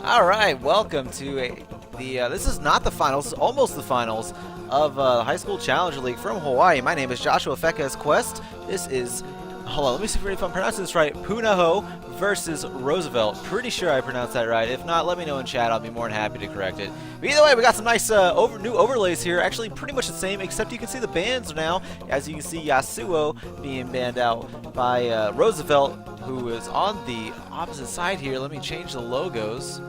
All right, welcome to this is not the finals, almost the finals of the High School Challenge League from Hawaii. My name is Joshua Feka's Quest. This is, hold on, let me see if I'm pronouncing this right. Punahou versus Roosevelt. Pretty sure I pronounced that right. If not, let me know in chat. I'll be more than happy to correct it. But either way, we got some nice new overlays here. Actually, pretty much the same, except you can see the bands now. As you can see, Yasuo being banned out by Roosevelt, who is on the opposite side here. Let me change the logos.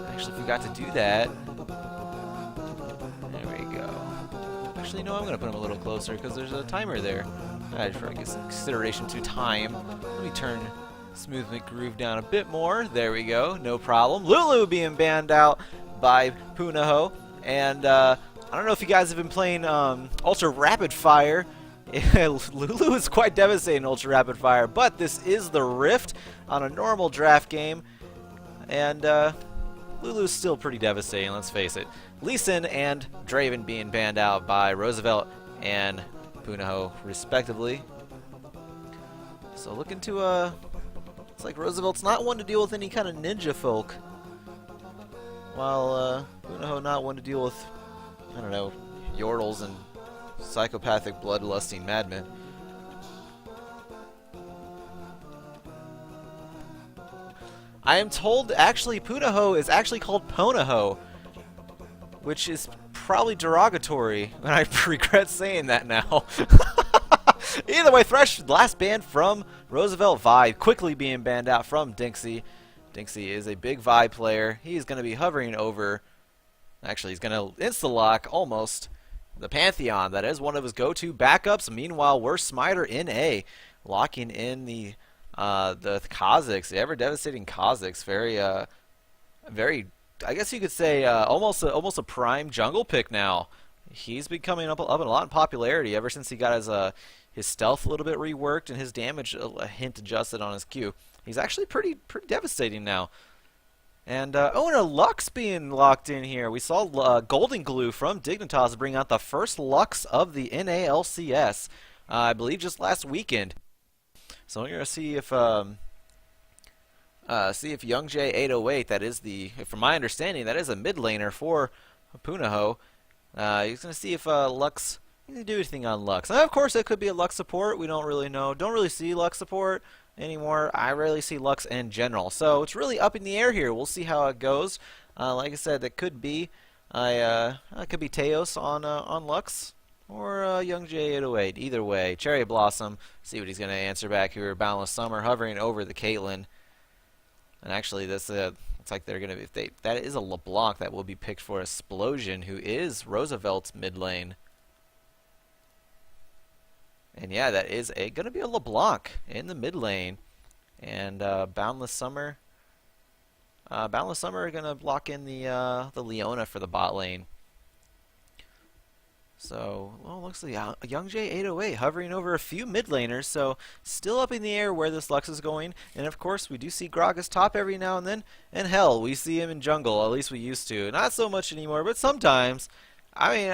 Actually forgot to do that. There we go. Actually, no, I'm going to put him a little closer because there's a timer there. I just give some consideration to time. Let me turn Smooth McGroove down a bit more. There we go. No problem. Lulu being banned out by Punahou. And I don't know if you guys have been playing Ultra Rapid Fire. Lulu is quite devastating in Ultra Rapid Fire, but this is the Rift on a normal draft game. And Lulu's still pretty devastating, let's face it. Lee Sin and Draven being banned out by Roosevelt and Punahou, respectively. So looking to, it's like Roosevelt's not one to deal with any kind of ninja folk, while Punahou not one to deal with, I don't know, yordles and psychopathic bloodlusting madmen. I am told actually Punahou is actually called Punahou, which is probably derogatory, and I regret saying that now. Either way, Thresh, last ban from Roosevelt. Vi quickly being banned out from Dinksy. Dinksy is a big Vi player. He's going to be hovering over, actually he's going to insta-lock almost the Pantheon. That is one of his go-to backups. Meanwhile, we're Smiter in A, locking in the Kazakhs, the ever-devastating Kazakhs. Very, I guess you could say, almost a prime jungle pick now. He's been coming up a lot in popularity ever since he got his stealth a little bit reworked and his damage a hint adjusted on his Q. He's actually pretty devastating now. And oh, and a Lux being locked in here. We saw Golden Glue from Dignitas bring out the first Lux of the NALCS, I believe just last weekend. So we're gonna see if Young J 808, that is from my understanding, that is a mid laner for Punahou. He's gonna see if Lux can do anything on Lux. And of course, it could be a Lux support. We don't really know. Don't really see Lux support anymore. I rarely see Lux in general. So it's really up in the air here. We'll see how it goes. Like I said, that could be it could be Teos on Lux. Or Young J 808. Either way, Cherry Blossom. See what he's going to answer back here. Boundless Summer hovering over the Caitlyn. And actually, this looks like they're going to be. That is a LeBlanc that will be picked for Explosion, who is Roosevelt's mid lane. And yeah, that is going to be a LeBlanc in the mid lane. And Boundless Summer. Boundless Summer are going to block in the Leona for the bot lane. So, well, looks like Young J 808 hovering over a few mid laners, so still up in the air where this Lux is going. And of course, we do see Gragas top every now and then. And hell, we see him in jungle, at least we used to. Not so much anymore, but sometimes. I mean,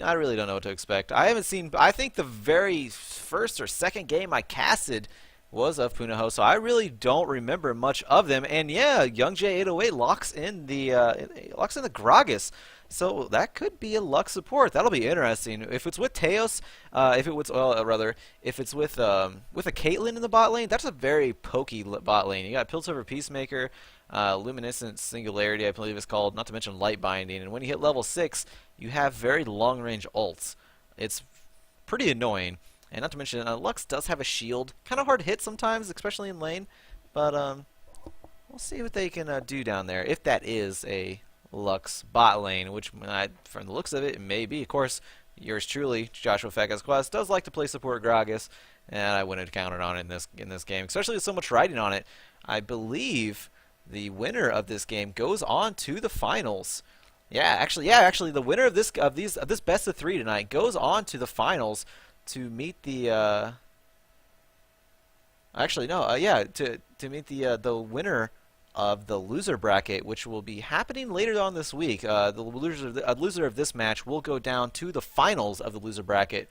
I really don't know what to expect. I haven't seen, I think the very first or second game I casted was of Punahou, so I really don't remember much of them. And yeah, Young J 808 locks in the Gragas. So that could be a Lux support. That'll be interesting. If it's with Teos, if it's with a Caitlyn in the bot lane, that's a very pokey bot lane. You got Piltover Peacemaker, Luminescent Singularity, I believe it's called, not to mention Light Binding. And when you hit level 6, you have very long-range ults. It's pretty annoying. And not to mention, Lux does have a shield. Kind of hard to hit sometimes, especially in lane. But we'll see what they can do down there, if that is a Lux bot lane, which from the looks of it may be. Of course, yours truly, Joshua Feka's Quest, does like to play support Gragas, and I wouldn't have counted on it in this game, especially with so much riding on it. I believe the winner of this game goes on to the finals. Yeah, actually, the winner of this best of 3 tonight goes on to the finals to meet the. To meet the winner of the loser bracket, which will be happening later on this week. The loser of this match will go down to the finals of the loser bracket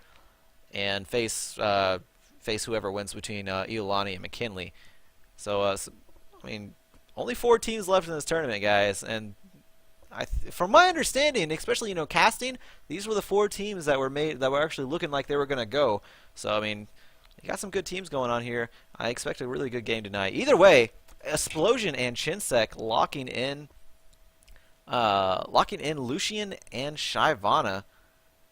and face whoever wins between Iolani and McKinley. So, I mean, only 4 teams left in this tournament, guys, and from my understanding, especially casting, these were the 4 teams that were made that were actually looking like they were going to go. So I mean, you got some good teams going on here. I expect a really good game tonight. Either way, Explosion and Chinsec locking in Lucian and Shyvana.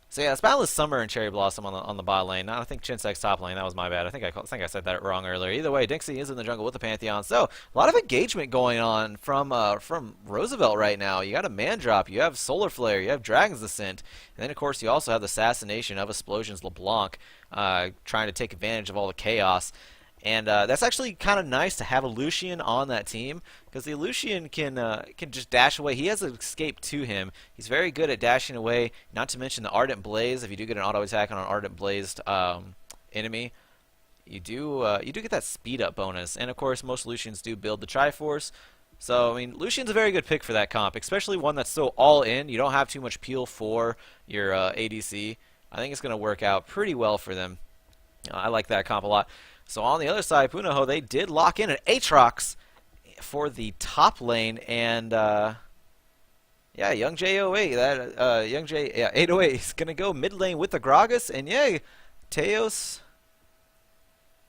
So yeah, it's Boundless Summer and Cherry Blossom on the bot lane. I think Chinsec's top lane. That was my bad. I think I said that wrong earlier. Either way, Dixie is in the jungle with the Pantheon. So a lot of engagement going on from Roosevelt right now. You got a man drop. You have Solar Flare. You have Dragon's Descent. And then of course you also have the assassination of Explosion's LeBlanc, trying to take advantage of all the chaos. And that's actually kind of nice to have a Lucian on that team, because the Lucian can just dash away. He has an escape to him. He's very good at dashing away. Not to mention the Ardent Blaze. If you do get an auto attack on an Ardent Blazed enemy, you do get that speed up bonus. And of course, most Lucians do build the Triforce. So I mean, Lucian's a very good pick for that comp, especially one that's so all in. You don't have too much peel for your ADC. I think it's going to work out pretty well for them. I like that comp a lot. So on the other side, Punahou, they did lock in an Aatrox for the top lane, and yeah, Young J08, Young J, yeah, 808 is gonna go mid lane with the Gragas, and yeah, Teos.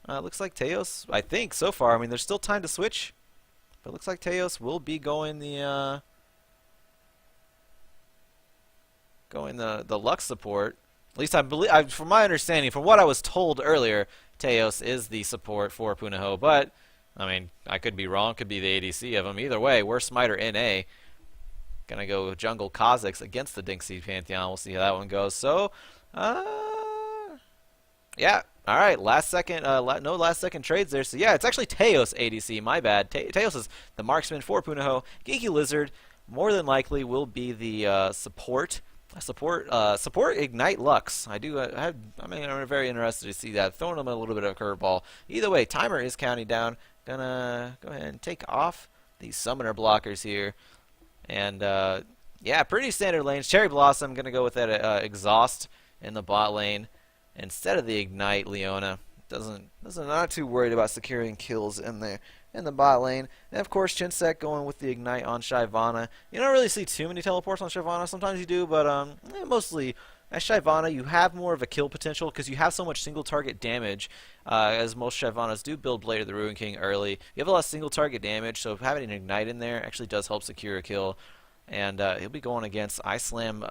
Looks like Teos, I think so far. I mean, there's still time to switch, but it looks like Teos will be going the Lux support. At least I believe, from my understanding, from what I was told earlier, Teos is the support for Punahou, but I mean, I could be wrong. Could be the ADC of him. Either way, we're Smiter NA. Gonna go jungle Kha'Zix against the Dixie Pantheon. We'll see how that one goes. So, yeah. All right. Last second. No last second trades there. So yeah, it's actually Teos ADC. My bad. Teos is the marksman for Punahou. Geeky Lizard more than likely will be the support. Support Ignite Lux. I'm very interested to see that. Throwing them a little bit of a curveball. Either way, timer is counting down. Gonna go ahead and take off these summoner blockers here. And yeah, pretty standard lanes. Cherry Blossom gonna go with that exhaust in the bot lane instead of the Ignite. Leona not too worried about securing kills in the bot lane. And of course, Chinsec going with the Ignite on Shyvana. You don't really see too many teleports on Shyvana. Sometimes you do, but mostly as Shyvana, you have more of a kill potential because you have so much single target damage. As most Shyvanas do build Blade of the Ruin King early, you have a lot of single target damage. So having an Ignite in there actually does help secure a kill. And he'll be going against I Slam,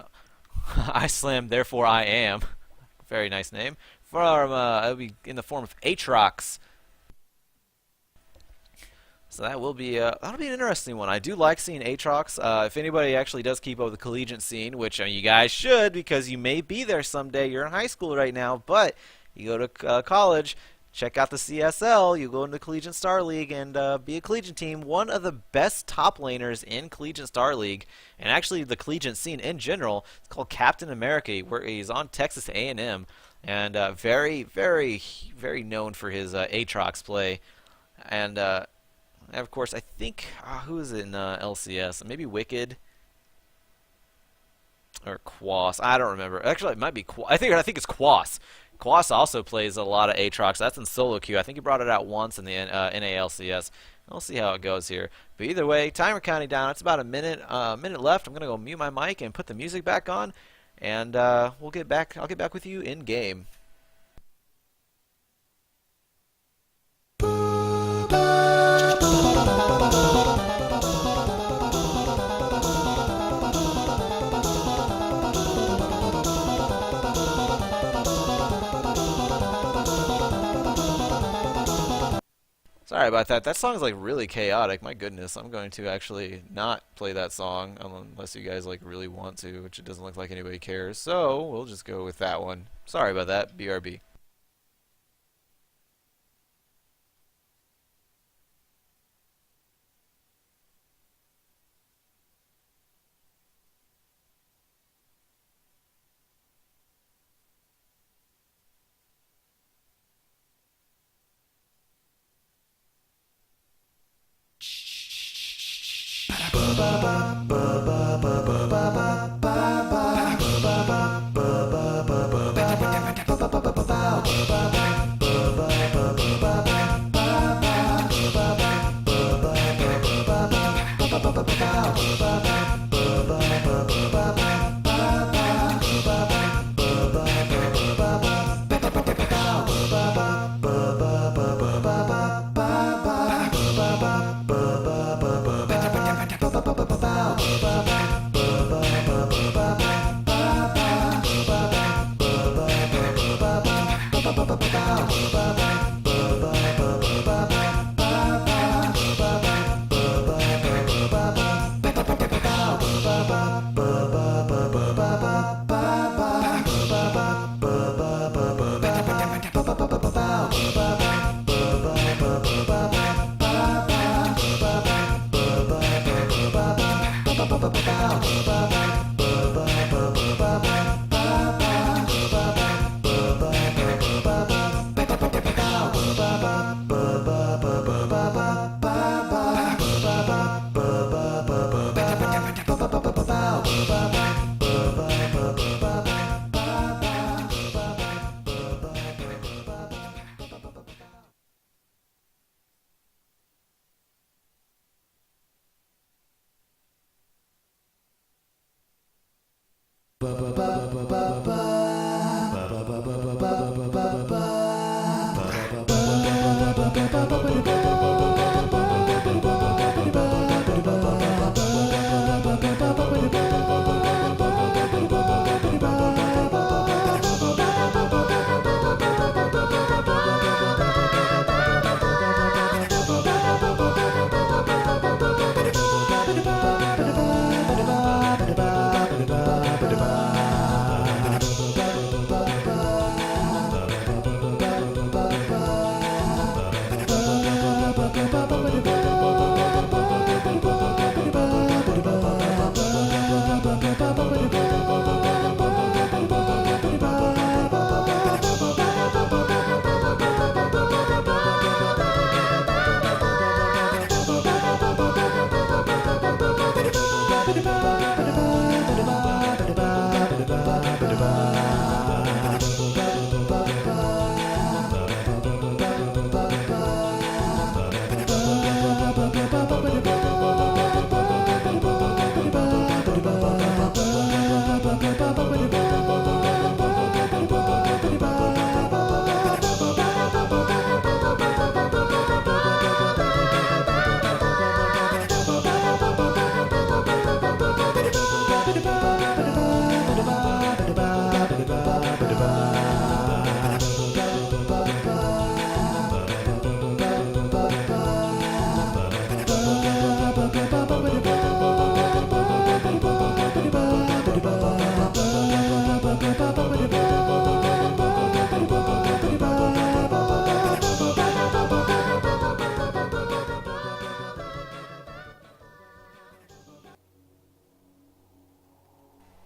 therefore I am. Very nice name. It'll be in the form of Aatrox. So that'll be an interesting one. I do like seeing Aatrox. If anybody actually does keep up with the collegiate scene, which you guys should, because you may be there someday. You're in high school right now, but you go to college, check out the CSL. You go into the Collegiate Star League and be a collegiate team. One of the best top laners in Collegiate Star League, and actually the collegiate scene in general. It's called Captain America, where he's on Texas A&M, and very, very, very known for his Aatrox play. And of course, I think who is it in LCS? Maybe Wicked or Quas. I don't remember. Actually, it might be Quas. I think it's Quas. Quas also plays a lot of Aatrox. That's in solo queue. I think he brought it out once in the NALCS. We'll see how it goes here. But either way, timer counting down. It's about a minute left. I'm gonna go mute my mic and put the music back on, and we'll get back. I'll get back with you in game. Sorry about that. That song is like really chaotic. My goodness, I'm going to actually not play that song unless you guys like really want to, which it doesn't look like anybody cares. So we'll just go with that one. Sorry about that. BRB.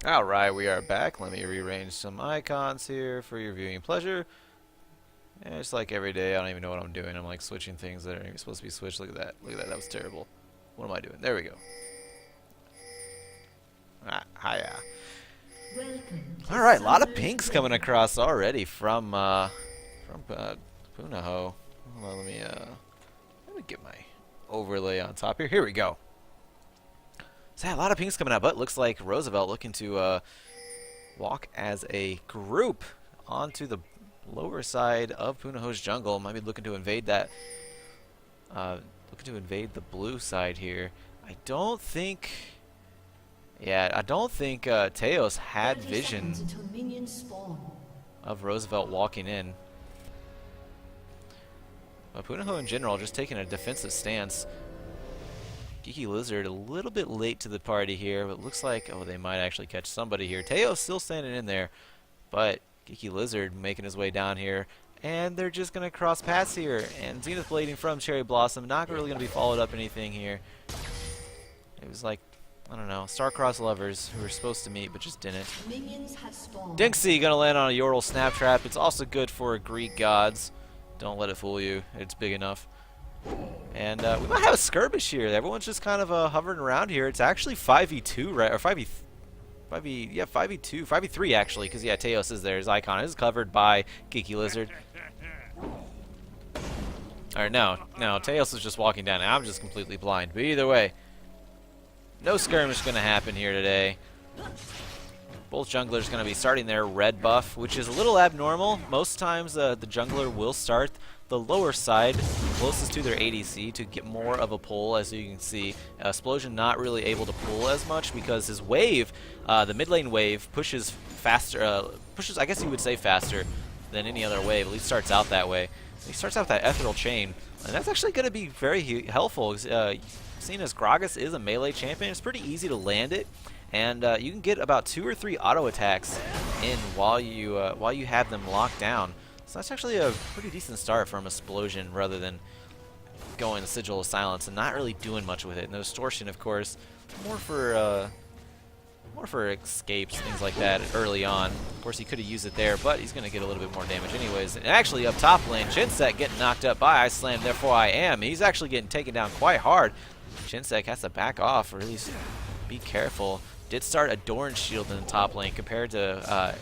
Alright, we are back. Let me rearrange some icons here for your viewing pleasure. And it's like every day, I don't even know what I'm doing. I'm like switching things that aren't even supposed to be switched. Look at that. Look at that. That was terrible. What am I doing? There we go. Hiya. Alright, a lot of pinks coming across already from Punahou. Hold on, let me get my overlay on top here. Here we go. So yeah, a lot of pinks coming out, but looks like Roosevelt looking to walk as a group onto the lower side of Punahou's jungle. Might be looking to invade that. Looking to invade the blue side here. I don't think Teos had vision of Roosevelt walking in. But Punahou in general just taking a defensive stance. Geeky Lizard a little bit late to the party here, but looks like, oh, they might actually catch somebody here. Teos still standing in there, but Geeky Lizard making his way down here, and they're just going to cross paths here. And Zenith Blading from Cherry Blossom, not really going to be followed up anything here. It was like, I don't know, star-crossed lovers who were supposed to meet but just didn't. Dinksy going to land on a Yordle Snap Trap. It's also good for Greek gods. Don't let it fool you. It's big enough. And we might have a skirmish here. Everyone's just kind of hovering around here. It's actually 5v2, right? Or 5v3 actually, because yeah, Teos is there. His icon is covered by Geeky Lizard. Or no, Teos is just walking down. I'm just completely blind. But either way, no skirmish going to happen here today. Both junglers going to be starting their red buff, which is a little abnormal. Most times the jungler will start the lower side closest to their ADC to get more of a pull. As you can see, Explosion not really able to pull as much because his wave, the mid lane wave, pushes faster, I guess you would say faster than any other wave. At least starts out that way. He starts out with that ethereal chain, and that's actually going to be very helpful. Seeing as Gragas is a melee champion, it's pretty easy to land it, and you can get about 2 or 3 auto attacks in while you have them locked down. So that's actually a pretty decent start from Explosion rather than going to Sigil of Silence and not really doing much with it. And the Distortion, of course, more for escapes, things like that early on. Of course, he could have used it there, but he's going to get a little bit more damage anyways. And actually, up top lane, Chinsec getting knocked up by Ice Slam, therefore I am. He's actually getting taken down quite hard. Chinsec has to back off, or at least be careful. Did start a Doran's shield in the top lane compared to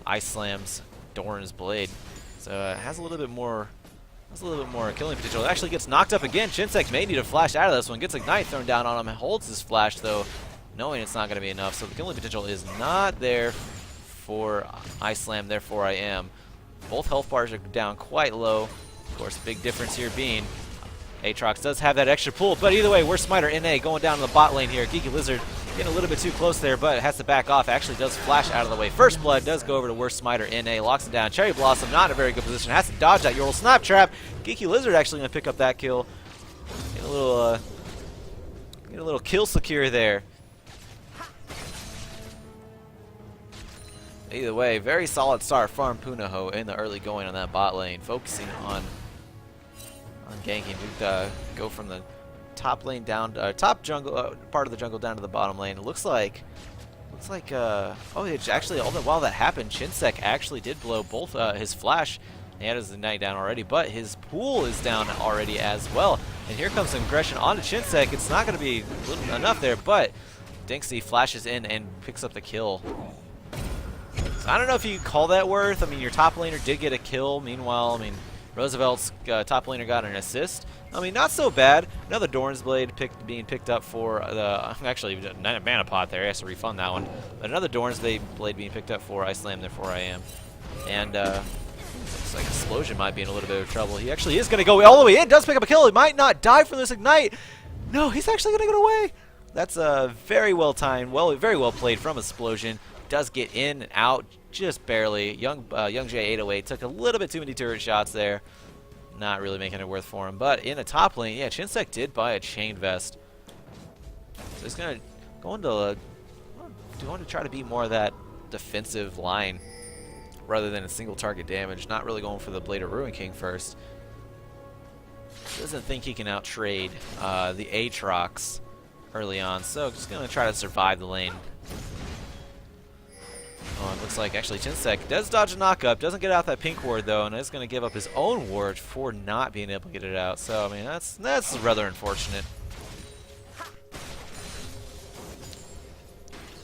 Ice Slam's Doran's blade, so it has a little bit more killing potential. It actually gets knocked up again. Chinsec may need to flash out of this one. Gets Ignite thrown down on him and holds his flash though, knowing it's not going to be enough. So the killing potential is not there for Ice Slam. Therefore, I am. Both health bars are down quite low. Of course, big difference here being Aatrox does have that extra pull, but either way, we're Smiter NA going down to the bot lane here. Geeky Lizard getting a little bit too close there, but it has to back off. Actually does flash out of the way. First Blood does go over to Worst Smiter NA, locks it down. Cherry Blossom not in a very good position, has to dodge that Yordle Snap Trap. Geeky Lizard actually going to pick up that kill. Get a little kill secure there. Either way, very solid start from Punahou in the early going on that bot lane, focusing on ganking. We go from the top lane down, top jungle part of the jungle down to the bottom lane. It looks like, oh, it's actually while that happened, Chinsec actually did blow both his flash. He had his Ignite down already, but his pool is down already as well. And here comes some aggression onto Chinsec. It's not going to be enough there, but Dinksy flashes in and picks up the kill. So I don't know if you call that worth. I mean, your top laner did get a kill. Meanwhile, I mean, Roosevelt's top laner got an assist. I mean, not so bad. Another Doran's Blade being picked up for the... Actually, Mana Pot there. He has to refund that one. But another Doran's Blade being picked up for Ice Slam, therefore I am. And looks like Explosion might be in a little bit of trouble. He actually is going to go all the way in. Does pick up a kill. He might not die from this Ignite. No, he's actually going to get away. That's very well timed. Very well played from Explosion. Does get in and out just barely. Young J808 took a little bit too many turret shots there. Not really making it worth for him. But in the top lane, yeah, Chinsec did buy a chain vest. So he's going to try to be more of that defensive line rather than a single target damage. Not really going for the Blade of Ruin King first. Doesn't think he can out-trade the Aatrox early on. So just going to try to survive the lane it looks like actually Chinsek does dodge a knockup, doesn't get out that pink ward though, and is going to give up his own ward for not being able to get it out. So I mean that's rather unfortunate.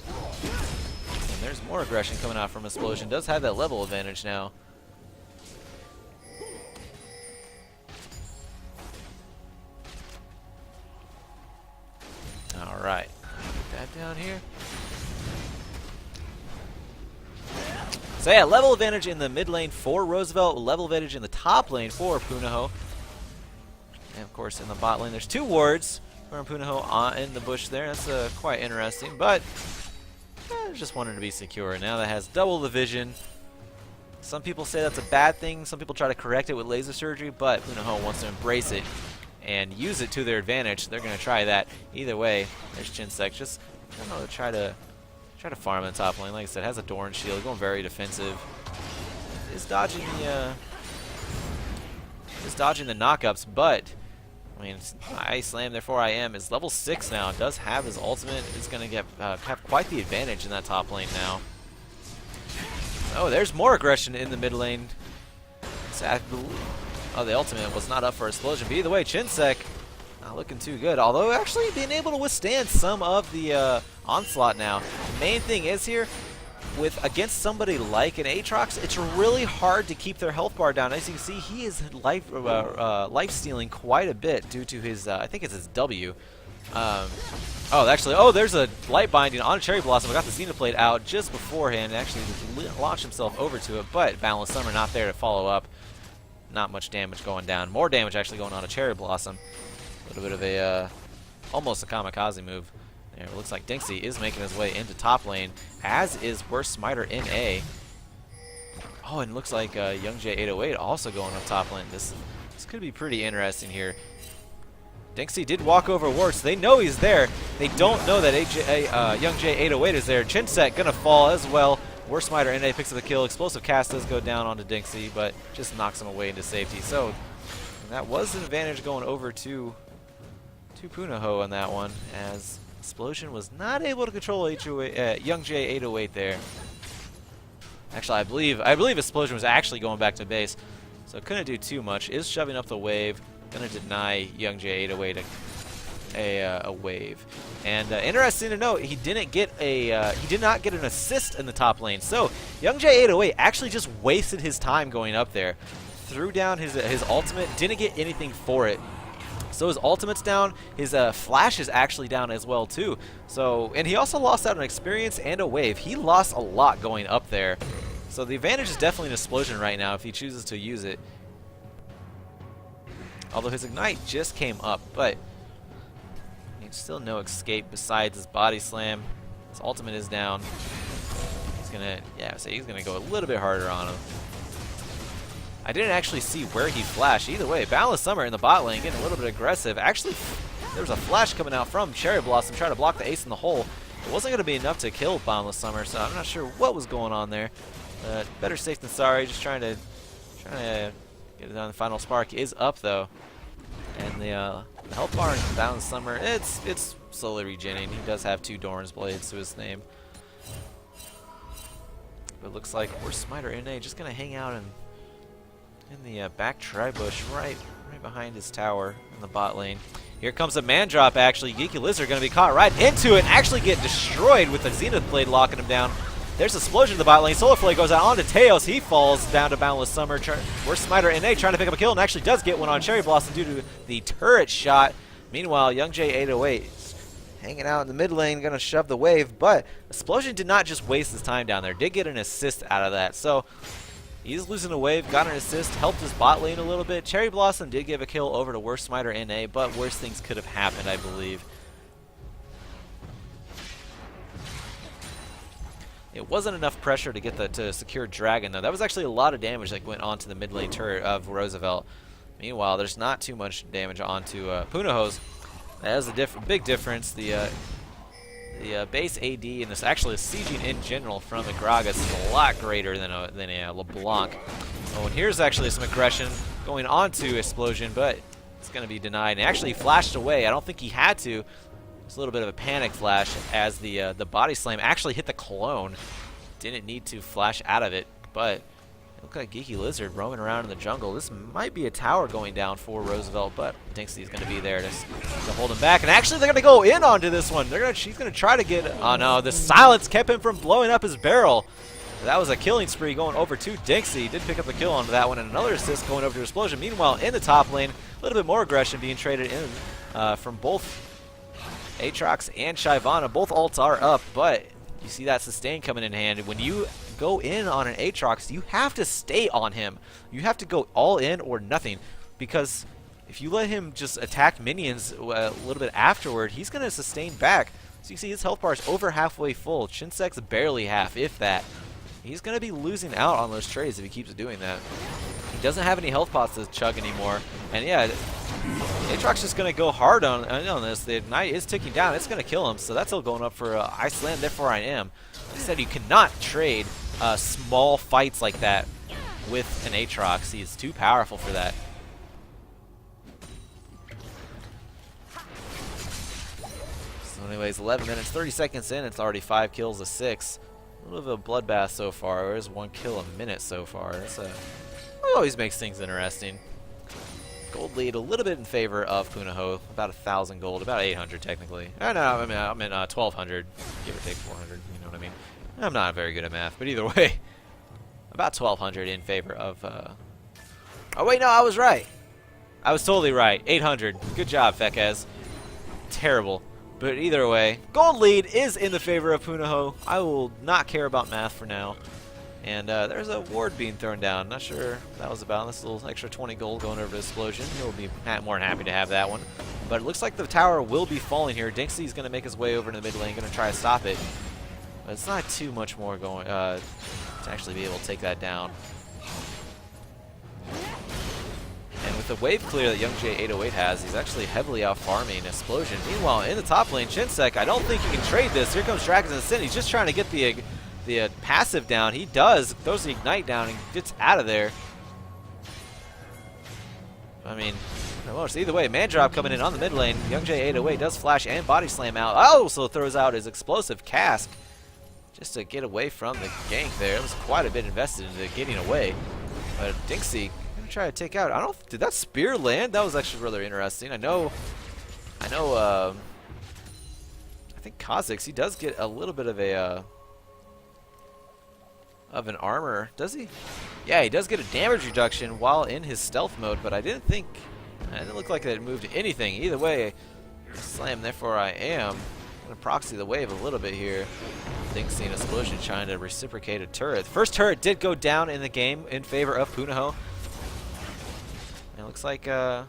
And there's more aggression coming out from Explosion. Does have that level advantage now. All right, get that down here. So yeah, level advantage in the mid lane for Roosevelt, level advantage in the top lane for Punahou. And of course in the bot lane there's 2 wards from Punahou in the bush there. That's quite interesting, but just wanted to be secure. Now that has double the vision. Some people say that's a bad thing, some people try to correct it with laser surgery, but Punahou wants to embrace it and use it to their advantage. They're going to try that. Either way, there's Chinsek. Just, I don't know, try to farm in the top lane. Like I said, has a Doran shield, going very defensive. Is dodging the knockups, but I mean, I Slam, therefore I am is level 6 now. Does have his ultimate. Is going to get have quite the advantage in that top lane now. Oh, there's more aggression in the mid lane. Oh, the ultimate was not up for Explosion. But either way, Chinsek not looking too good. Although actually being able to withstand some of the onslaught now. The main thing is here, against somebody like an Aatrox, it's really hard to keep their health bar down. As you can see, he is life stealing quite a bit due to his, I think it's his W. There's a light binding on a Cherry Blossom. I got the Xenoblade out just beforehand and actually launched himself over to it, but Boundless Summer not there to follow up. Not much damage going down. More damage actually going on a Cherry Blossom. A little bit of a, almost a kamikaze move. There, it looks like Dinksy is making his way into top lane, as is Worst Smiter in A. Oh, and it looks like Young J808 also going up top lane. This could be pretty interesting here. Dinksy did walk over Ward, so they know he's there. They don't know that Young J808 is there. Chinsek gonna fall as well. Worst Smiter NA picks up the kill. Explosive Cast does go down onto Dinksy, but just knocks him away into safety. So that was an advantage going over to Punahou on that one, as Explosion was not able to control Young J808 there. Actually, I believe Explosion was actually going back to base, so couldn't do too much. Is shoving up the wave, gonna deny Young J808 a wave. And interesting to note, he did not get an assist in the top lane. So Young J808 actually just wasted his time going up there. Threw down his ultimate, didn't get anything for it. So his ultimate's down, his flash is actually down as well too. So, and he also lost out on experience and a wave. He lost a lot going up there. So the advantage is definitely an Explosion right now if he chooses to use it. Although his Ignite just came up, but still no escape besides his body slam. His ultimate is down. He's gonna go a little bit harder on him. I didn't actually see where he flashed. Either way, Boundless Summer in the bot lane getting a little bit aggressive. Actually, there was a flash coming out from Cherry Blossom trying to block the ace in the hole. It wasn't going to be enough to kill Boundless Summer, so I'm not sure what was going on there. Better safe than sorry. Just trying to get it done. The final spark is up though, and the health bar in Boundless Summer, it's slowly regenerating. He does have 2 Doran's Blades to his name. But it looks like Worst Smiter NA just gonna hang out in the back tri-bush right behind his tower in the bot lane. Here comes a man drop actually. Geeky Lizard gonna be caught right into it and actually get destroyed with the Zenith Blade locking him down. There's an Explosion in the bot lane. Solar Flare goes out onto Teos. He falls down to Boundless Summer. Worst Smiter NA trying to pick up a kill and actually does get one on Cherry Blossom due to the turret shot. Meanwhile, Young J808 is hanging out in the mid lane, going to shove the wave, but Explosion did not just waste his time down there. Did get an assist out of that. So he's losing a wave, got an assist, helped his bot lane a little bit. Cherry Blossom did give a kill over to Worst Smiter NA, but worse things could have happened, I believe. It wasn't enough pressure to get to secure Dragon, though. That was actually a lot of damage that went onto the mid lane turret of Roosevelt. Meanwhile, there's not too much damage onto Punahou's. That is a big difference. The base AD and this actually sieging in general from a Gragas is a lot greater than a LeBlanc. Oh, and here's actually some aggression going onto Explosion, but it's going to be denied. And actually flashed away. I don't think he had to. It's a little bit of a panic flash as the body slam actually hit the clone. didn't need to flash out of it, but it looked like Geeky Lizard roaming around in the jungle. This might be a tower going down for Roosevelt, but Dinksy's going to be there to hold him back. And actually, they're going to go in onto this one. She's going to try to get... Oh, no. The silence kept him from blowing up his barrel. That was a killing spree going over to Dinksy. He did pick up the kill onto that one, and another assist going over to Explosion. Meanwhile, in the top lane, a little bit more aggression being traded in from both Aatrox and Shyvana. Both ults are up, but you see that sustain coming in hand. When you go in on an Aatrox, you have to stay on him. You have to go all in or nothing, because if you let him just attack minions a little bit afterward, he's going to sustain back. So you see his health bar is over halfway full. Chinsek's barely half, if that. He's going to be losing out on those trades if he keeps doing that. He doesn't have any health pots to chug anymore. And yeah, Aatrox just going to go hard on this. The Ignite is ticking down. It's going to kill him. So that's still going up for I Slam, therefore I am. Like I said, you cannot trade small fights like that with an Aatrox. He is too powerful for that. So anyways, 11 minutes, 30 seconds in. It's already 5 kills to 6. A little bit of a bloodbath so far. There's 1 kill a minute so far. That's always makes things interesting. Gold lead a little bit in favor of Punahou. About 1,000 gold, about 800 technically. No, I mean 1,200, give or take 400. You know what I mean? I'm not very good at math, but either way, about 1,200 in favor of. Oh wait, no, I was right. I was totally right. 800. Good job, Fekez. Terrible. But either way, gold lead is in the favor of Punahou. I will not care about math for now. And there's a ward being thrown down. Not sure what that was about. This little extra 20 gold going over to Explosion. He'll be more than happy to have that one. But it looks like the tower will be falling here. Dinksy's going to make his way over to the mid lane, going to try to stop it. But it's not too much more going to actually be able to take that down. And with the wave clear that YoungJ808 has, he's actually heavily out farming Explosion. Meanwhile, in the top lane, Chinsek, I don't think he can trade this. Here comes Dragons and Sin. He's just trying to get the passive down. He does. Throws the Ignite down and gets out of there. I mean, either way, man drop coming in on the mid lane. YoungJ808 does flash and body slam out. Also throws out his explosive cask just to get away from the gank there. It was quite a bit invested into getting away. But Dinksy try to take out. Did that spear land? That was actually rather interesting. I think Kha'Zix, he does get a little bit of an armor. Does he? Yeah, he does get a damage reduction while in his stealth mode, but it didn't look like it moved anything. Either way, slam, therefore I am. I'm gonna proxy the wave a little bit here. Dinksy and Explosion trying to reciprocate a turret. First turret did go down in the game in favor of Punahou. It looks like, yeah,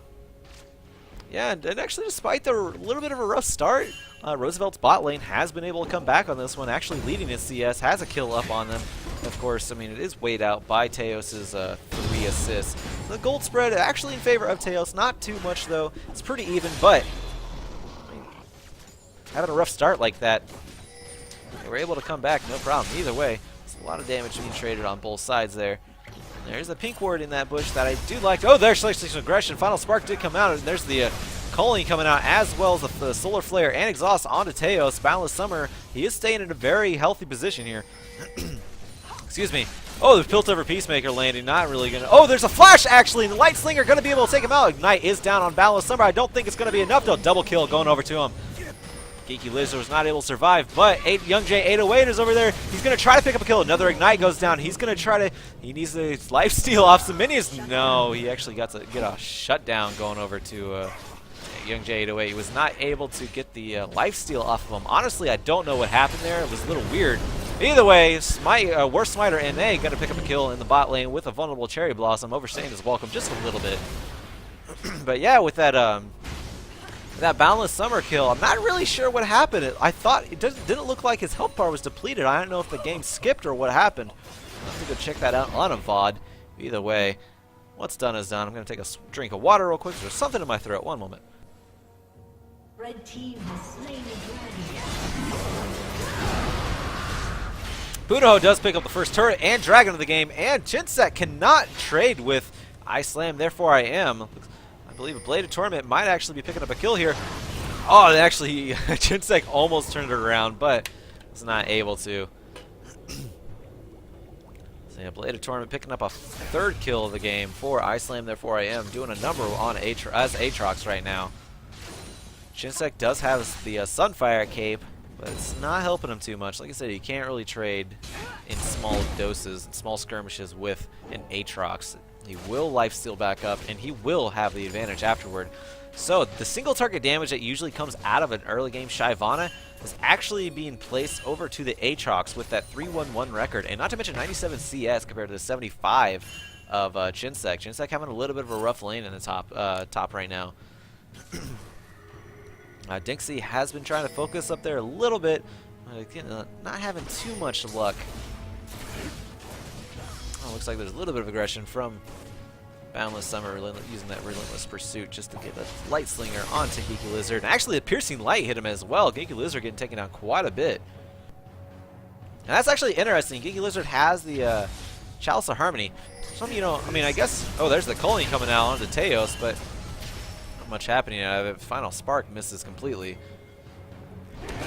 and actually despite the little bit of a rough start, Roosevelt's bot lane has been able to come back on this one, actually leading his CS, has a kill up on them. Of course, I mean, it is weighed out by Teos's 3 assists. The gold spread actually in favor of Teos, not too much though. It's pretty even, but I mean, having a rough start like that, they were able to come back, no problem. Either way, it's a lot of damage being traded on both sides there. There's a pink ward in that bush that I do like. Oh, there's some aggression. Final Spark did come out, and there's the Culling coming out, as well as the Solar Flare and Exhaust onto Teos. Boundless Summer, he is staying in a very healthy position here. Excuse me. Oh, the Piltover Peacemaker landing, not really going to... Oh, there's a flash, actually, and the Light Slinger going to be able to take him out. Ignite is down on Boundless Summer. I don't think it's going to be enough, though. Double kill going over to him. Geeky Lizard was not able to survive, but YoungJ808 is over there. He's going to try to pick up a kill. Another Ignite goes down. He's going to try to... He needs to lifesteal off some minions. No, he actually got to get a shutdown going over to YoungJ808. He was not able to get the lifesteal off of him. Honestly, I don't know what happened there. It was a little weird. Either way, Worst Smiter NA going to pick up a kill in the bot lane with a vulnerable Cherry Blossom, overstaying his welcome just a little bit. But yeah, with that... That Boundless Summer kill, I'm not really sure what happened. I thought it didn't look like his health bar was depleted. I don't know if the game skipped or what happened. I'll have to go check that out on a VOD. Either way, what's done is done. I'm going to take a drink of water real quick. There's something in my throat. One moment. Red team has slain the dragon. Punahou does pick up the first turret and dragon of the game, and Chinsek cannot trade with I Slam, therefore I am. I believe a Bladed Torment might actually be picking up a kill here. Oh, actually, Chinsek almost turned it around, but was not able to. Yeah, Blade of Torment picking up a third kill of the game for I Slam Therefore I Am, doing a number on as Aatrox right now. Shinsek does have the Sunfire cape, but it's not helping him too much. Like I said, you can't really trade in small doses, in small skirmishes with an Aatrox. He will lifesteal back up, and he will have the advantage afterward. So the single target damage that usually comes out of an early game Shyvana is actually being placed over to the Aatrox with that 3-1-1 record, and not to mention 97 CS compared to the 75 of Shinsek. Shinsek having a little bit of a rough lane in the top right now. Dinksy has been trying to focus up there a little bit, not having too much luck. Oh, looks like there's a little bit of aggression from Boundless Summer, using that Relentless Pursuit just to get a Light Slinger onto Geeky Lizard. And actually, a Piercing Light hit him as well. Geeky Lizard getting taken down quite a bit. And that's actually interesting. Geeky Lizard has the Chalice of Harmony. Some, you know, I mean, I guess, oh, there's the Colony coming out onto Teos, but not much happening out of it. Final Spark misses completely.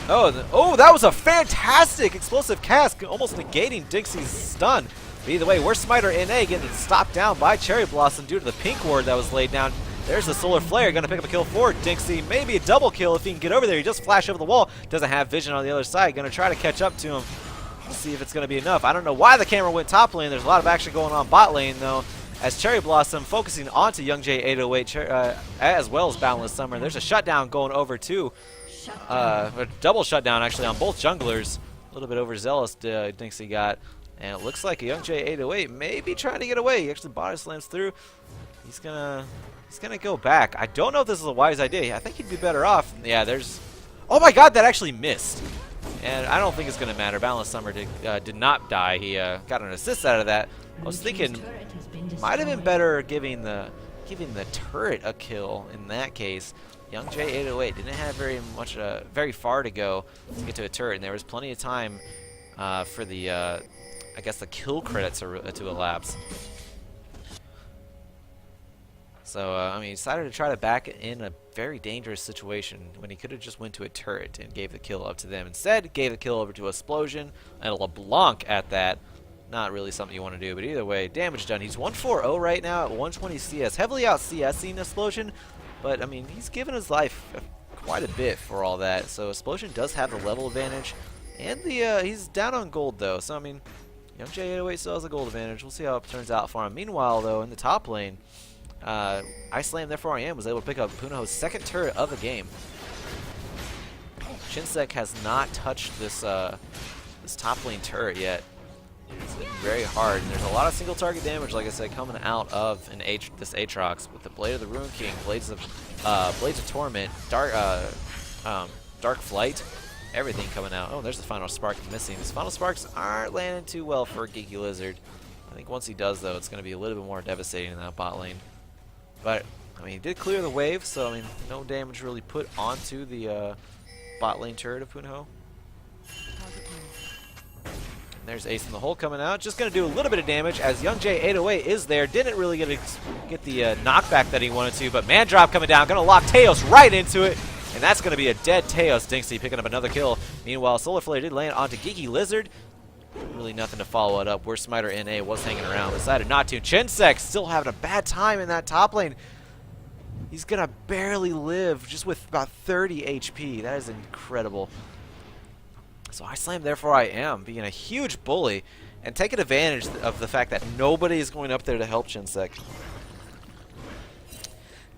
Oh, that was a fantastic explosive cast, almost negating Dixie's stun. But either way, we're Smiter NA getting stopped down by Cherry Blossom due to the pink ward that was laid down. There's the Solar Flare, going to pick up a kill for Dinksy. Maybe a double kill if he can get over there. He just flashed over the wall. Doesn't have vision on the other side. Going to try to catch up to him. Let's see if it's going to be enough. I don't know why the camera went top lane. There's a lot of action going on bot lane, though, as Cherry Blossom focusing onto Young J 808 as well as Boundless Summer. There's a shutdown going over to a double shutdown, actually, on both junglers. A little bit overzealous, Dinksy got. And it looks like a Young J 808 may be trying to get away. He actually body slams through. He's gonna go back. I don't know if this is a wise idea. I think he'd be better off. Yeah, there's. Oh my God, that actually missed. And I don't think it's gonna matter. Boundless Summer did not die. He got an assist out of that. I was thinking might have been better giving the turret a kill in that case. Young J 808 didn't have very far to go to get to a turret, and there was plenty of time for the. I guess the kill credits to elapse. So, I mean, he decided to try to back in a very dangerous situation when he could have just went to a turret and gave the kill up to them. Instead, gave the kill over to Explosion and a LeBlanc at that. Not really something you want to do, but either way, damage done. He's 140 right now at 120 CS. Heavily out CSing Explosion, but, I mean, he's given his life quite a bit for all that. So, Explosion does have the level advantage, and he's down on gold, though. So, I mean, Young J 808 still has a gold advantage. We'll see how it turns out for him. Meanwhile, though, in the top lane, I Slam Therefore I Am was able to pick up Punahou's second turret of the game. Shinsek has not touched this this top lane turret yet. It's very hard, and there's a lot of single target damage, like I said, coming out of this Aatrox with the Blade of the Ruin King, Blades of Torment, Dark Flight. Everything coming out. Oh, there's the Final Spark missing. These Final Sparks aren't landing too well for Geeky Lizard. I think once he does, though, it's going to be a little bit more devastating in that bot lane. But, I mean, he did clear the wave, so, I mean, no damage really put onto the bot lane turret of Punahou. And there's Ace in the Hole coming out. Just going to do a little bit of damage as Young J 808 is there. Didn't really get the knockback that he wanted to, but Man Drop coming down. Going to lock Teos right into it. And that's going to be a dead Teos. Dinksy picking up another kill. Meanwhile, Solar Flare did land onto Geeky Lizard. Really nothing to follow it up. Where Smiter NA was hanging around. Decided not to. Chinsek still having a bad time in that top lane. He's going to barely live just with about 30 HP. That is incredible. So I Slam Therefore I Am, being a huge bully and taking advantage of the fact that nobody is going up there to help Chinsek.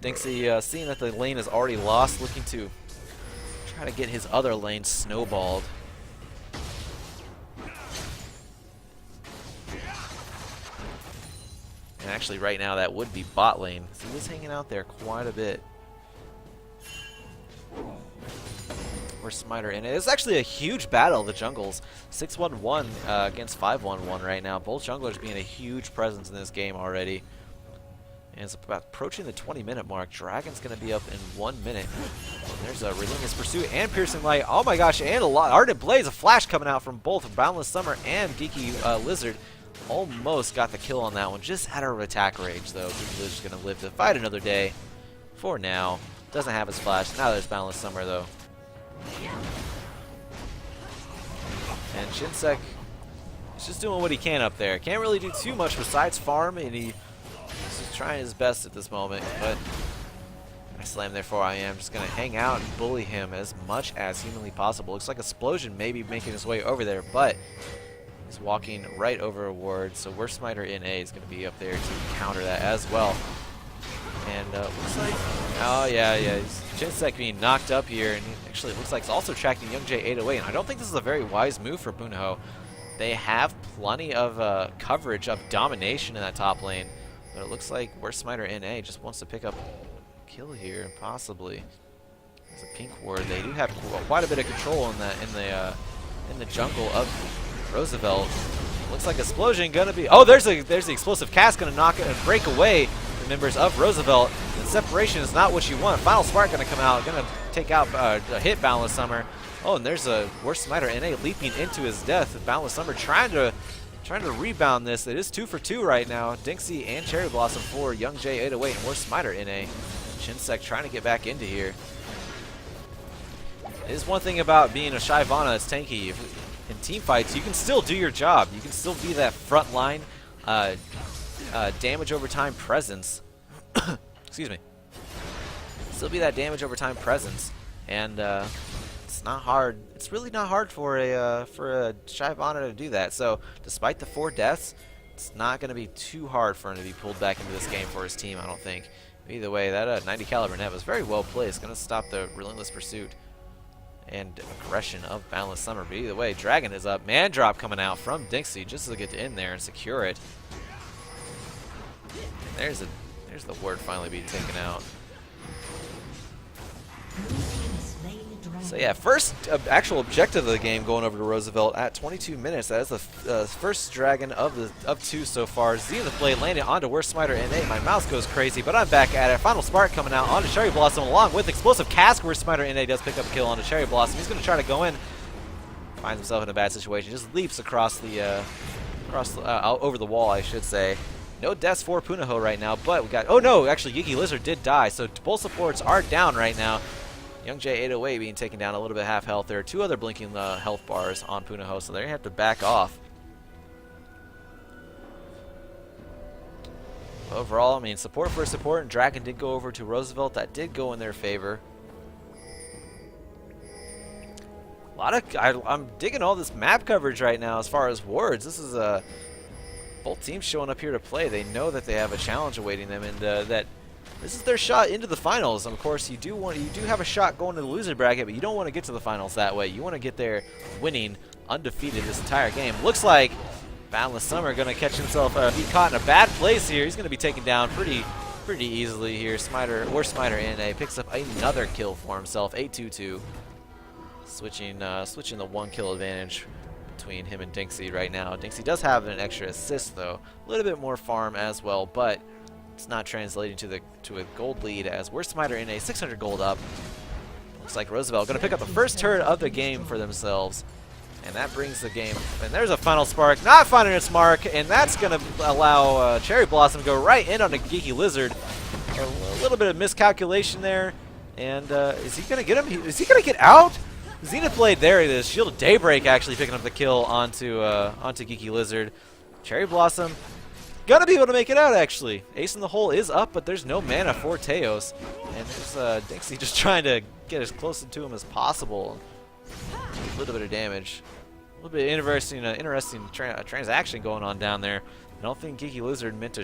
Dinksy, seeing that the lane is already lost, looking to try to get his other lane snowballed. And actually, right now, that would be bot lane. So he was hanging out there quite a bit. Where's Smiter in it? It's actually a huge battle of the jungles. 6-1-1 against 5-1-1 right now. Both junglers being a huge presence in this game already. And it's about approaching the 20-minute mark. Dragon's going to be up in 1 minute. And there's a Relentless Pursuit and Piercing Light. Oh my gosh, and a lot. Ardent Blaze, a flash coming out from both Boundless Summer and Geeky Lizard. Almost got the kill on that one. Just out of attack range, though. Geeky Lizard's going to live to fight another day. For now. Doesn't have his flash. Now there's Boundless Summer, though. And Shinsek He's just doing what he can up there. Can't really do too much besides farm, and he's just trying his best at this moment. But I slam, therefore I am just going to hang out and bully him as much as humanly possible. Looks like Explosion maybe making his way over there, but he's walking right over a ward, so Worst Smiter in A is going to be up there to counter that as well. And looks like, oh yeah, Chinsek being knocked up here, and actually it looks like it's also tracking Young J 808, and I don't think this is a very wise move for Punahou. They have plenty of coverage of domination in that top lane, but it looks like Worst Smiter in A just wants to pick up a kill here, possibly. There's a pink ward. They do have quite a bit of control in the jungle of Roosevelt. Looks like Explosion gonna be. Oh, there's the explosive cast gonna knock it and break away the members of Roosevelt. And separation is not what you want. Final Spark gonna come out, gonna take out a hit Boundless Summer. Oh, and there's a Worst Smiter NA leaping into his death. Boundless Summer trying to rebound this. It is 2 for 2 right now. Dinksy and Cherry Blossom for Young J 808 and Worst Smiter NA. Chinsek trying to get back into here. It is one thing about being a Shyvana that's tanky. In team fights, you can still do your job. You can still be that front line damage over time presence. Excuse me. Still be that damage over time presence, and it's not hard. It's really not hard for a Shyvana to do that. So, despite the 4 deaths, it's not going to be too hard for him to be pulled back into this game for his team, I don't think. Either way, that 90 caliber net was very well placed. Going to stop the relentless pursuit and aggression of Boundless Summer. But either way, Dragon is up. Man drop coming out from Dinksy just to get in there and secure it. And there's the ward finally being taken out. So yeah, first actual objective of the game going over to Roosevelt at 22 minutes. That is the first Dragon of 2 so far. Zenith Blade landed onto Worst Smiter NA. My mouse goes crazy, but I'm back at it. Final Spark coming out onto Cherry Blossom along with Explosive Cask. Worst Smiter NA does pick up a kill onto Cherry Blossom. He's going to try to go in. Finds himself in a bad situation. Just leaps across the over the wall, I should say. No deaths for Punahou right now, but we got. Oh no, actually Geeky Lizard did die, so both supports are down right now. Young J 808 being taken down a little bit half health. There are 2 other blinking health bars on Punahou, so they're going to have to back off. Overall, I mean, support for support, and Dragon did go over to Roosevelt. That did go in their favor. I'm digging all this map coverage right now as far as wards. This is both teams showing up here to play. They know that they have a challenge awaiting them, and that this is their shot into the finals. And of course, you do have a shot going to the loser bracket, but you don't want to get to the finals that way. You want to get there winning undefeated this entire game. Looks like Boundless Summer going to catch himself be caught in a bad place here. He's going to be taken down pretty easily here. Smiter NA picks up another kill for himself. 8-2-2. Switching the 1 kill advantage between him and Dinksy right now. Dinksy does have an extra assist though, a little bit more farm as well, but it's not translating to a gold lead as Worst Smiter NA 600 gold up. Looks like Roosevelt going to pick up the first turret of the game for themselves, and that brings the game. And there's a Final Spark, not finding its mark, and that's going to allow Cherry Blossom to go right in on a Geeky Lizard. A little bit of miscalculation there, and is he going to get him? Is he going to get out? Zenith Blade, there it is. Shield of Daybreak actually picking up the kill onto Geeky Lizard. Cherry Blossom gonna be able to make it out actually. Ace in the hole is up, but there's no mana for Teos. And there's Dinksy just trying to get as close to him as possible. A little bit of damage. A little bit interesting transaction going on down there. I don't think Geeky Lizard meant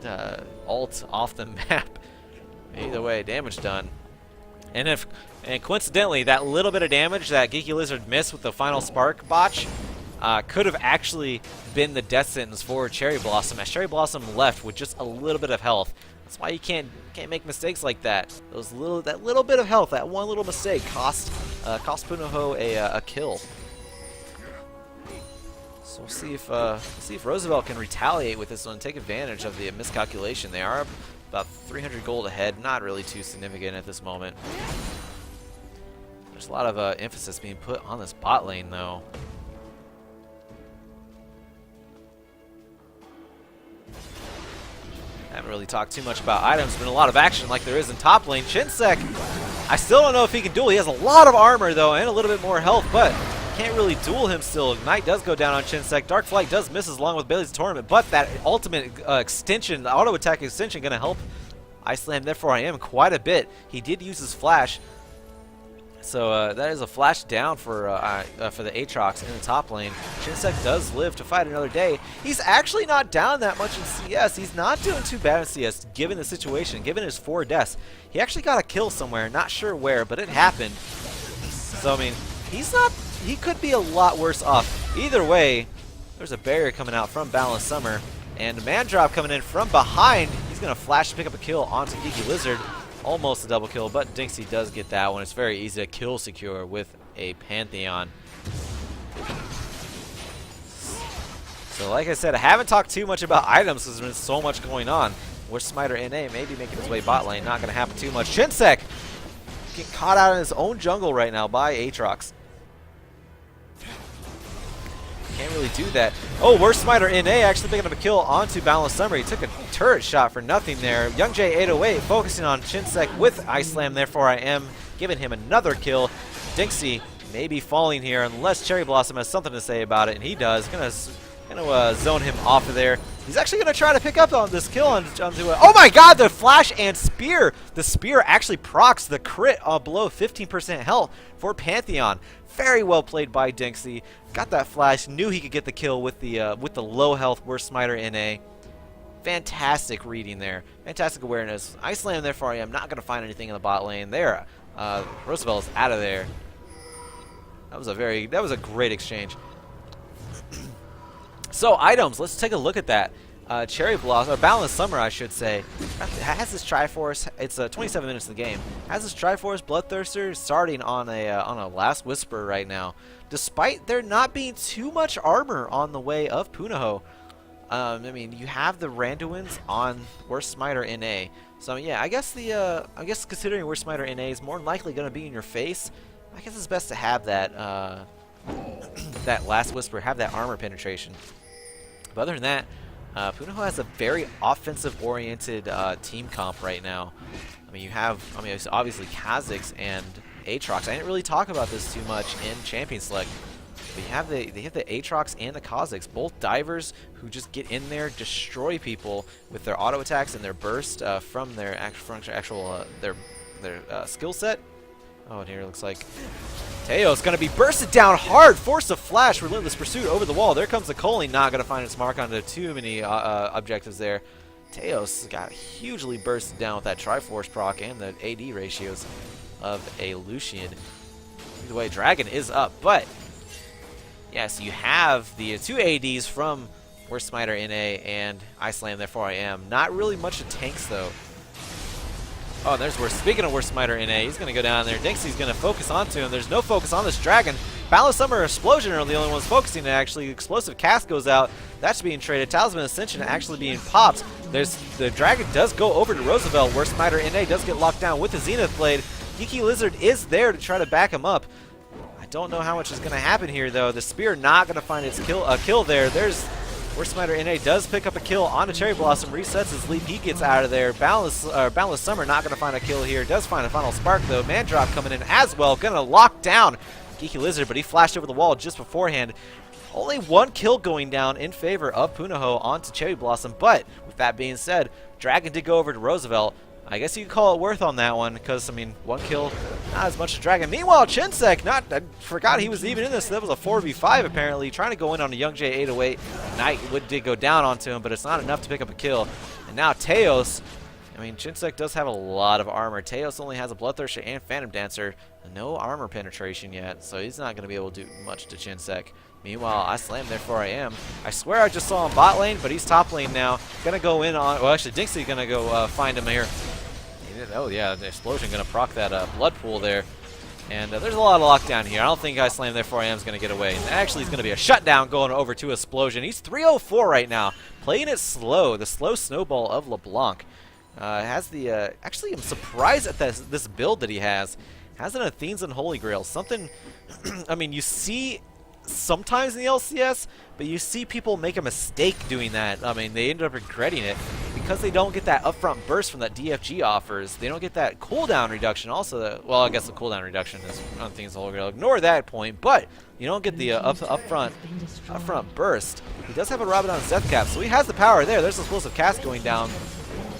to ult off the map. Either way, damage done. And coincidentally, that little bit of damage that Geeky Lizard missed with the Final Spark botch could have actually been the death sentence for Cherry Blossom, as Cherry Blossom left with just a little bit of health. That's why you can't make mistakes like that. That little bit of health, that one little mistake cost Punahou a kill. So we'll see if Roosevelt can retaliate with this one and take advantage of the miscalculation. They are about 300 gold ahead, not really too significant at this moment. There's a lot of emphasis being put on this bot lane, though. Haven't really talked too much about items. Been a lot of action like there is in top lane. Chinsek, I still don't know if he can duel. He has a lot of armor, though, and a little bit more health, but Can't really duel him still. Ignite does go down on Chinsek. Dark Flight does miss along with Bailey's Tournament, but that ultimate extension, the auto attack extension, going to help Ice Slam. Therefore, I am quite a bit. He did use his flash. So that is a flash down for the Aatrox in the top lane. Chinsek does live to fight another day. He's actually not down that much in CS. He's not doing too bad in CS, given the situation, given his 4 deaths. He actually got a kill somewhere, not sure where, but it happened. So, I mean, he could be a lot worse off. Either way, there's a barrier coming out from Balanced Summer, and a man drop coming in from behind. He's going to flash to pick up a kill onto Geeky Lizard. Almost a double kill, but Dinxie does get that one. It's very easy to kill secure with a Pantheon. So like I said, I haven't talked too much about items because there's been so much going on. Where's Smiter NA maybe making his way bot lane. Not going to happen too much. Chinsek getting caught out in his own jungle right now by Aatrox. Can't really do that. Oh, where's Smiter NA actually picking up a kill onto Balanced Summer. He took a turret shot for nothing there. YoungJ808 focusing on Chinsek with Ice Slam. Therefore, I am giving him another kill. Dinxie may be falling here unless Cherry Blossom has something to say about it, and he does. Gonna zone him off of there. He's actually gonna try to pick up on this kill onto oh my God! The flash and spear. The spear actually procs the crit below 15% health for Pantheon. Very well played by Dinxie. Got that flash. Knew he could get the kill with the low health Worst Smiter NA. Fantastic reading there. Fantastic awareness. Ice Slam. Therefore, I am not gonna find anything in the bot lane there. Roosevelt is out of there. That was a great exchange. So items, let's take a look at that. Cherry Blossom, or Balanced Summer, I should say, has this Triforce. It's 27 minutes of the game. Has this Triforce Bloodthirster starting on a Last Whisper right now, despite there not being too much armor on the way of Punahou. I mean, you have the Randuins on Worst Smiter NA. So yeah, I guess considering Worst Smiter NA is more than likely going to be in your face, I guess it's best to have that that Last Whisper, have that armor penetration. But other than that, Punahou has a very offensive-oriented team comp right now. I mean, it's obviously Kha'Zix and Aatrox. I didn't really talk about this too much in Champion Select. But they have the Aatrox and the Kha'Zix, both divers who just get in there, destroy people with their auto attacks and their burst from their actual skill set. Oh, and here it looks like Teo's going to be bursted down hard. Force of Flash, Relentless Pursuit over the wall. There comes the Coley, not going to find its mark onto too many objectives there. Teos got hugely bursted down with that Triforce proc and the AD ratios of a Lucian. Either way, Dragon is up, but yes, you have the 2 ADs from Worst Smiter NA and Ice Slam, therefore I am. Not really much of tanks though. Oh, and there's speaking of Worst Smiter NA, he's going to go down there. Dinxie's going to focus onto him. There's no focus on this Dragon. Balanced Summer Explosion are the only ones focusing, and actually Explosive Cast goes out. That's being traded. Talisman Ascension actually being popped. The Dragon does go over to Roosevelt. Worst Smiter NA does get locked down with the Zenith Blade. Geeky Lizard is there to try to back him up. I don't know how much is going to happen here, though. The Spear not going to find its kill there. There's Worst Smiter NA does pick up a kill onto Cherry Blossom, resets his leap, he gets out of there. Balanced Summer not going to find a kill here, does find a final spark though. Man Drop coming in as well, going to lock down Geeky Lizard, but he flashed over the wall just beforehand. Only one kill going down in favor of Punahou onto Cherry Blossom, but with that being said, Dragon did go over to Roosevelt. I guess you could call it worth on that one, because, I mean, one kill, not as much as Dragon. Meanwhile, Chinsek, I forgot he was even in this. That was a 4v5, apparently, trying to go in on a YoungJ808. Knight did go down onto him, but it's not enough to pick up a kill. And now Teos, I mean, Chinsek does have a lot of armor. Teos only has a Bloodthirster and Phantom Dancer. No armor penetration yet, so he's not going to be able to do much to Chinsek. Meanwhile, I slam, therefore I am. I swear I just saw him bot lane, but he's top lane now. Gonna go in on, well, actually, Dinxie's gonna go find him here. Oh yeah, the Explosion gonna proc that blood pool there. And there's a lot of lockdown here. I don't think I slam, therefore I am is gonna get away. And actually, he's gonna be a shutdown going over to Explosion. He's 304 right now, playing it slow. The slow snowball of LeBlanc has the. Actually, I'm surprised at this build that he has. Has an Athene's and Holy Grail. Something. I mean, you see sometimes in the LCS, but you see people make a mistake doing that. I mean, they end up regretting it because they don't get that upfront burst from that DFG offers, they don't get that cooldown reduction also. Well, I guess the cooldown reduction is one thing, so we're going to ignore that point, but you don't get the upfront burst. He does have a Rabadon's Death Cap, so he has the power there. There's explosive cast going down,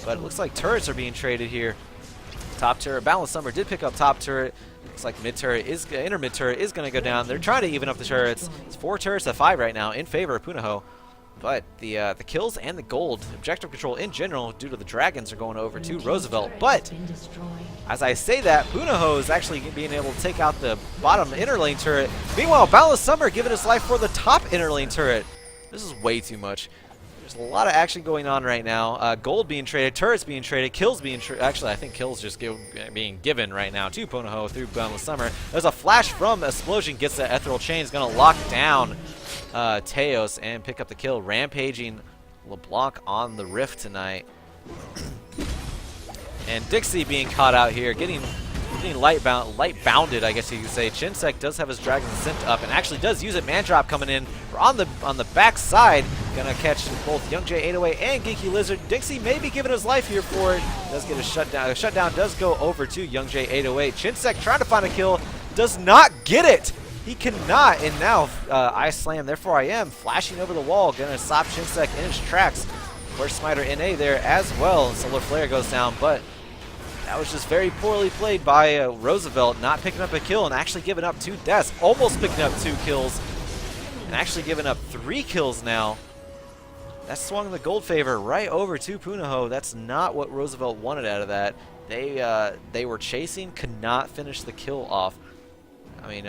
but it looks like turrets are being traded here. Top turret, Balanced Summer did pick up top turret. Looks like mid turret is, inner mid turret is going to go down. They're trying to even up the turrets. It's 4 turrets to 5 right now in favor of Punahou. But the kills and the gold, objective control in general, due to the dragons, are going over to Roosevelt. But as I say that, Punahou is actually being able to take out the bottom inner lane turret. Meanwhile, Balanced Summer giving his life for the top inner lane turret. This is way too much. There's a lot of action going on right now. Gold being traded, turrets being traded, kills being traded. Actually, I think kills just being given right now to Punahou through Boundless Summer. There's a flash from Explosion, gets the Ethereal Chain, is going to lock down Teos and pick up the kill. Rampaging LeBlanc on the Rift tonight. And Dixie being caught out here, getting light bounded, I guess you could say. Chinsek does have his Dragon Scent up and actually does use it. Man drop coming in on the back side. Gonna catch both YoungJ808 and Geeky Lizard. Dixie may be giving his life here for it. Does get a shutdown. A shutdown does go over to YoungJ808. Chinsek trying to find a kill. Does not get it. He cannot. And now I Slam, therefore I am flashing over the wall. Gonna stop Chinsek in his tracks. Where's Smiter NA there as well. Solar Flare goes down, but that was just very poorly played by Roosevelt, not picking up a kill and actually giving up 2 deaths. Almost picking up 2 kills and actually giving up 3 kills now. That swung the gold favor right over to Punahou. That's not what Roosevelt wanted out of that. They were chasing, could not finish the kill off. I mean,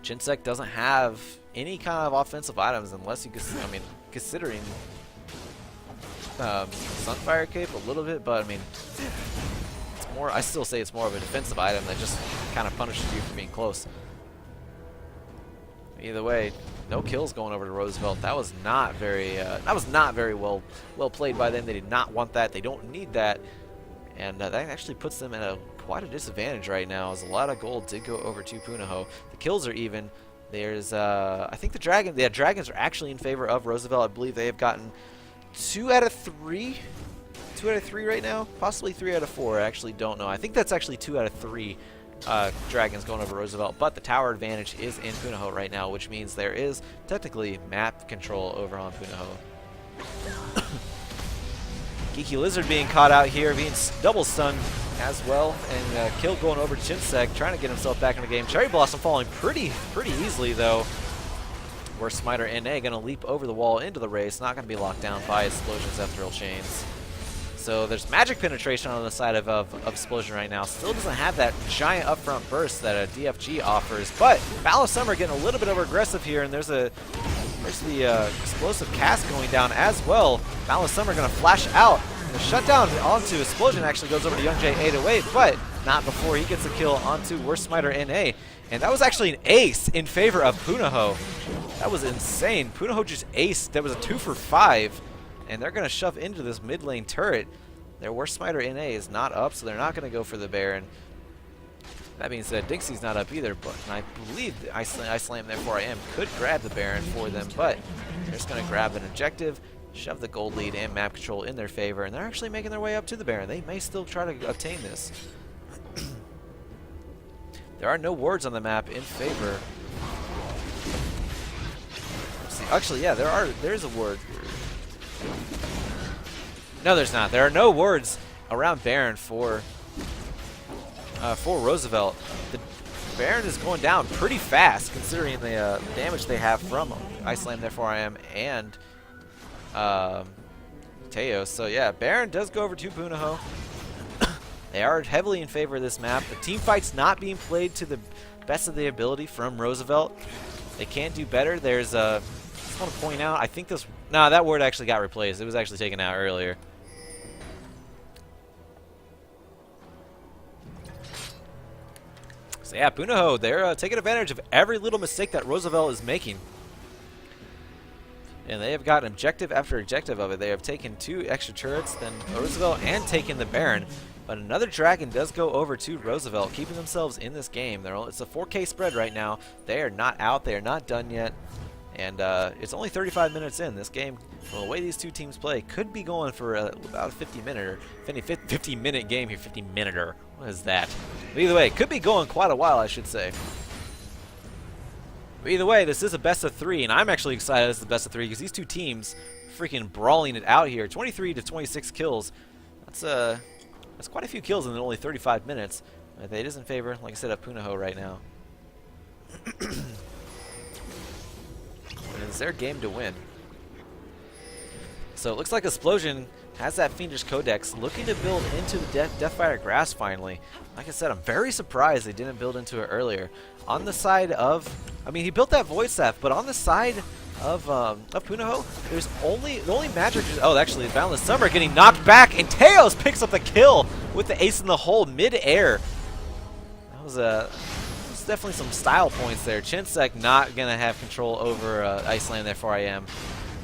Chinsek doesn't have any kind of offensive items unless you could, I mean, considering Sunfire Cape a little bit, but I mean, it's more, I still say it's more of a defensive item that just kind of punishes you for being close. Either way, no kills going over to Roosevelt. That was not very well played by them. They did not want that. They don't need that, and that actually puts them in quite a disadvantage right now, as a lot of gold did go over to Punahou. The kills are even. There's I think the dragons are actually in favor of Roosevelt. I believe they have gotten 2 out of 3. 2 out of 3 right now, possibly 3 out of 4. I actually don't know. I think that's actually 2 out of 3 dragons going over Roosevelt, but the tower advantage is in Punahou right now, which means there is technically map control over on Punahou. Geeky Lizard being caught out here, being double stunned as well, and kill going over to Chinsek, trying to get himself back in the game. Cherry Blossom falling pretty easily though. Where Smiter NA going to leap over the wall into the race, not going to be locked down by Explosion's Ethereal Chains. So there's magic penetration on the side of Explosion right now. Still doesn't have that giant upfront burst that a DFG offers, but Balanced Summer getting a little bit over aggressive here, and there's the explosive cast going down as well. Balanced Summer going to flash out. The shutdown onto Explosion actually goes over to YoungJ808, but not before he gets a kill onto Worst Smiter NA. And that was actually an ace in favor of Punahou. That was insane. Punahou just aced. That was a 2 for 5. And they're going to shove into this mid lane turret. Their Worst Smiter NA is not up, so they're not going to go for the Baron. That means that Dixie's not up either, but I believe I Slam, therefore I am, could grab the Baron for them, but they're just going to grab an objective, shove the gold lead and map control in their favor, and they're actually making their way up to the Baron. They may still try to obtain this. There are no wards on the map in favor. See, actually, yeah, there's a ward. No, there's not. There are no wards around Baron for Roosevelt. The Baron is going down pretty fast, considering the damage they have from I Slam, therefore I am, and Teos. So yeah, Baron does go over to Punahou. They are heavily in favor of this map. The team fight's not being played to the best of the ability from Roosevelt. They can do better. There's I just want to point out, I think this, no, that word actually got replaced. It was actually taken out earlier. So yeah, Punahou, they're taking advantage of every little mistake that Roosevelt is making. And they have gotten objective after objective of it. They have taken 2 extra turrets, then Roosevelt, and taken the Baron. But another dragon does go over to Roosevelt, keeping themselves in this game. It's a 4K spread right now. They are not out. They are not done yet. And it's only 35 minutes in. This game, well, the way these two teams play, could be going for about a 50-minute game here. 50-minute-er. What is that? But either way, could be going quite a while, I should say. But either way, this is a best of 3, and I'm actually excited this is the best of 3 because these two teams freaking brawling it out here. 23 to 26 kills. That's quite a few kills in only 35 minutes. It is in favor, like I said, of Punahou right now. And it's their game to win. So it looks like Explosion has that Fiendish Codex looking to build into the Deathfire Grass finally. Like I said, I'm very surprised they didn't build into it earlier. On the side of, I mean, he built that Void Staff, but on the side of Punahou, there's the only magic. Oh, actually, Boundless Summer getting knocked back, and Teos picks up the kill with the ace in the hole mid-air. That was definitely some style points there. Chinsek not gonna have control over Iceland there for I am.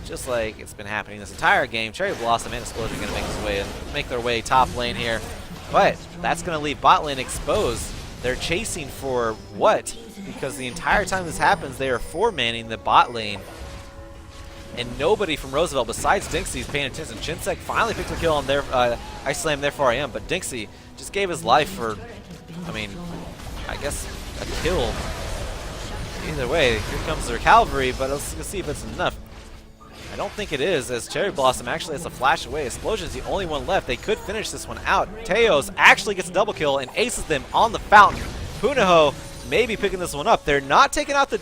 Just like it's been happening this entire game. Cherry Blossom and Explosion are going to make their way top lane here. But that's going to leave bot lane exposed. They're chasing for what? Because the entire time this happens, they are 4-manning the bot lane. And nobody from Roosevelt besides Dinksy is paying attention. Chinsek finally picked a kill on their Ice Slam, therefore I am. But Dinksy just gave his life for, I mean, I guess a kill. Either way, here comes their cavalry, but let's see if it's enough. I don't think it is, as Cherry Blossom actually has a flash away. Explosion's the only one left. They could finish this one out. Teos actually gets a double kill and aces them on the fountain. Punahou maybe picking this one up. They're not taking out the...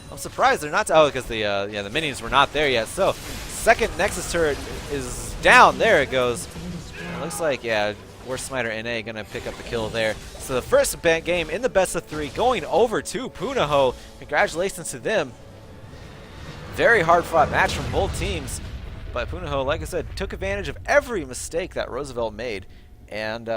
I'm surprised they're not... Oh, because the minions were not there yet. So, second Nexus turret is down. There it goes. It looks like, yeah, War Smiter NA going to pick up the kill there. So the first game in the best of 3 going over to Punahou. Congratulations to them. Very hard-fought match from both teams, but Punahou, like I said, took advantage of every mistake that Roosevelt made, and